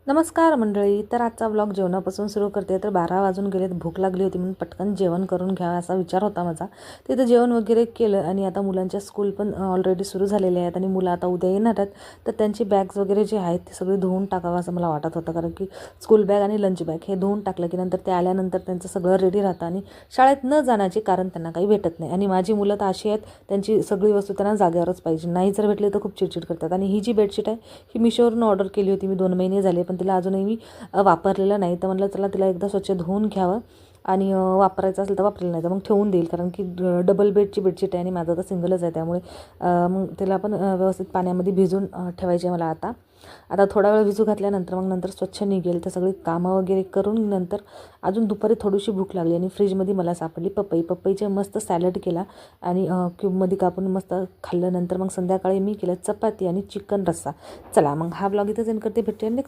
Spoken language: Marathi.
नमस्कार मंडळी. तर आजचा व्लॉग जेवणापासून सुरू करते. तर 12 वाजून गेलेत, भूक लागली होती म्हणून पटकन जेवण करून घ्यावं असा विचार होता माझा. तिथं जेवण वगैरे केलं आणि आता मुलांच्या स्कूल पण ऑलरेडी सुरू झालेल्या आहेत आणि मुलं आता उद्या येणार आहेत. तर त्यांची बॅग्स वगैरे जे आहेत ते सगळे धुवून टाकावं असं मला वाटत होतं, कारण की स्कूल बॅग आणि लंच बॅग हे धुवून टाकलं की नंतर ते आल्यानंतर त्यांचं सगळं रेडी राहतं आणि शाळेत न जाण्याचे कारण त्यांना काही भेटत नाही. आणि माझी मुलं तर अशी आहेत, त्यांची सगळी वस्तू त्यांना जागेवरच पाहिजे, नाही जर भेटले तर खूप चिडचिड करतात. आणि ही जी बेडशीट आहे ही मिशोवरून ऑर्डर केली होती मी, 2 महिने झाले, पण तिला अजूनही मी वापरलेलं नाही. तर म्हटलं चला तिला एकदा स्वच्छ धुवून घ्यावं आणि वापरायचं असेल तर वापरलं, नाही तर मग ठेवून देईल, कारण की डबल बेडची बेडशीट आहे आणि माझं तर सिंगलच आहे. त्यामुळे मग तिला पण व्यवस्थित पाण्यामध्ये भिजून ठेवायचे मला. आता थोडा वेळ भिजू घातल्यानंतर मग नंतर स्वच्छ निघेल. तर सगळी कामं वगैरे करून नंतर अजून दुपारी थोडीशी भूक लागली आणि फ्रीजमध्ये मला सापडली पपईचे मस्त सॅलड केला आणि क्यूबमध्ये कापून मस्त खाल्लं. नंतर मग संध्याकाळी मी केलं चपाती आणि चिकन रस्सा. चला मग हा ब्लॉग इथंच एंड करते. भेटूया नेक्स्ट